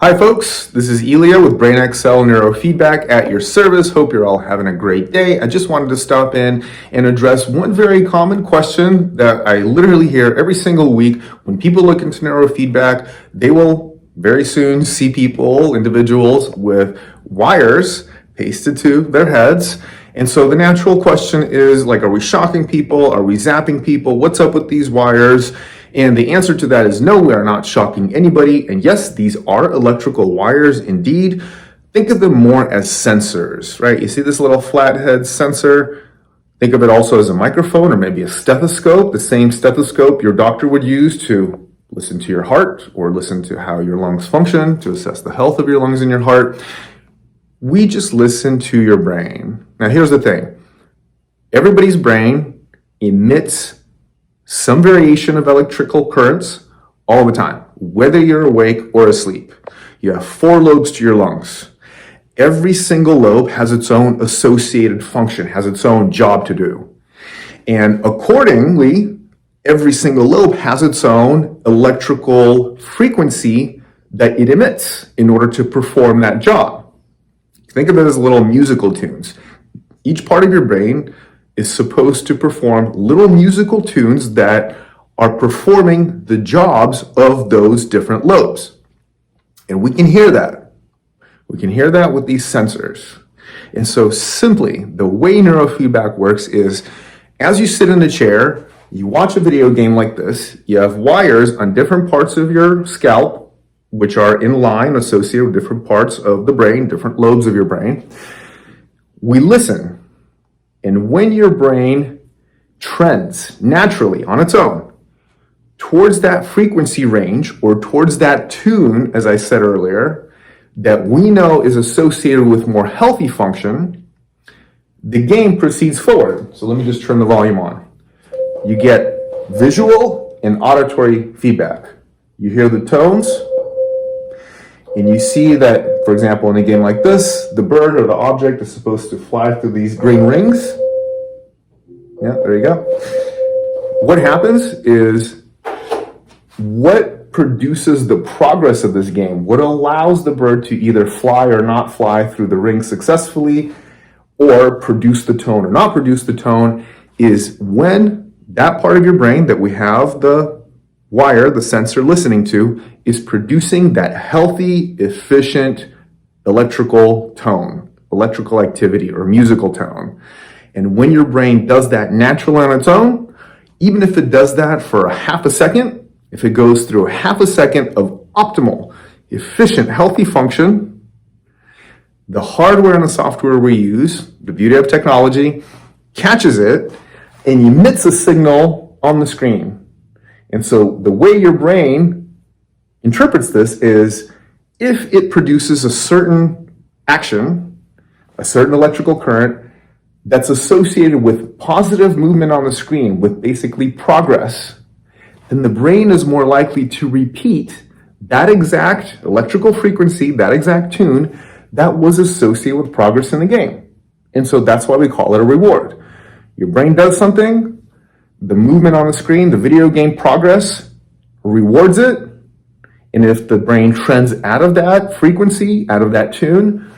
Hi folks, this is Elia with BrainXL Neurofeedback at your service. Hope you're all having a great day. I just wanted to stop in and address one very common question that I literally hear every single week. When people look into neurofeedback, they will very soon see individuals with wires pasted to their heads. And so the natural question is, like, are we shocking people? Are we zapping people? What's up with these wires? And the answer to that is no, we are not shocking anybody. And yes, these are electrical wires indeed. Think of them more as sensors, right? You see this little flathead sensor? Think of it also as a microphone or maybe a stethoscope, the same stethoscope your doctor would use to listen to your heart or listen to how your lungs function, to assess the health of your lungs and your heart. We just listen to your brain. Now, here's the thing. Everybody's brain emits some variation of electrical currents all the time, whether you're awake or asleep. You have 4 lobes to your lungs. Every single lobe has its own associated function, has its own job to do. And accordingly, every single lobe has its own electrical frequency that it emits in order to perform that job. Think of it as little musical tunes. Each part of your brain is supposed to perform little musical tunes that are performing the jobs of those different lobes. And we can hear that. We can hear that with these sensors. And so simply, the way neurofeedback works is, as you sit in a chair, you watch a video game like this, you have wires on different parts of your scalp, which are in line associated with different parts of the brain, different lobes of your brain. We listen. And when your brain trends naturally on its own towards that frequency range or towards that tune, as I said earlier, that we know is associated with more healthy function, the game proceeds forward. So let me just turn the volume on. You get visual and auditory feedback. You hear the tones, and you see that, for example, in a game like this, the bird or the object is supposed to fly through these green rings. Yeah, there you go. What happens is, what produces the progress of this game, what allows the bird to either fly or not fly through the ring successfully, or produce the tone or not produce the tone, is when that part of your brain that we have the wire, the sensor listening to, is producing that healthy, efficient electrical tone, electrical activity, or musical tone. And when your brain does that naturally on its own, even if it does that for a half a second, if it goes through a half a second of optimal, efficient, healthy function, the hardware and the software we use, the beauty of technology, catches it and emits a signal on the screen. And so the way your brain interprets this is, if it produces a certain action, a certain electrical current that's associated with positive movement on the screen, with basically progress, then the brain is more likely to repeat that exact electrical frequency, that exact tune that was associated with progress in the game. And so that's why we call it a reward. Your brain does something, the movement on the screen, the video game progress rewards it. And if the brain trends out of that frequency, out of that tune,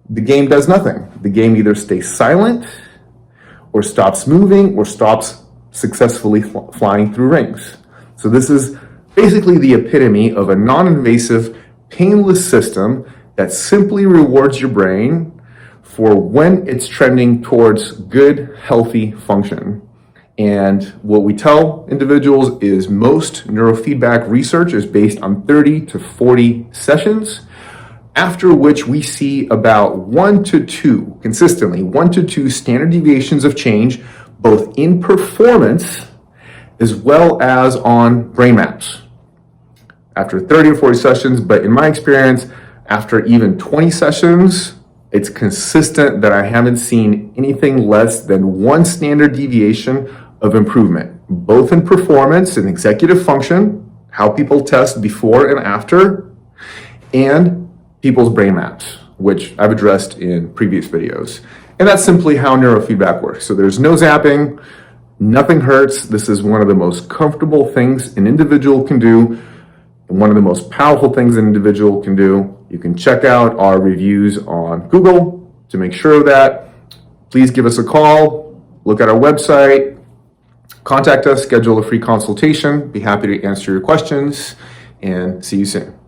the game does nothing. The game either stays silent or stops moving or stops successfully flying through rings. So this is basically the epitome of a non-invasive, painless system that simply rewards your brain for when it's trending towards good, healthy function. And what we tell individuals is most neurofeedback research is based on 30 to 40 sessions, after which we see about 1 to 2, consistently 1 to 2 standard deviations of change, both in performance as well as on brain maps. After 30 or 40 sessions, but in my experience, after even 20 sessions, it's consistent that I haven't seen anything less than 1 standard deviation of improvement, both in performance and executive function, how people test before and after, and people's brain maps, which I've addressed in previous videos. And that's simply how neurofeedback works. So there's no zapping, nothing hurts. This is one of the most comfortable things an individual can do one of the most powerful things an individual can do. You can check out our reviews on Google to make sure of that. Please give us a call, look at our website, contact us, schedule a free consultation. Be happy to answer your questions, and see you soon.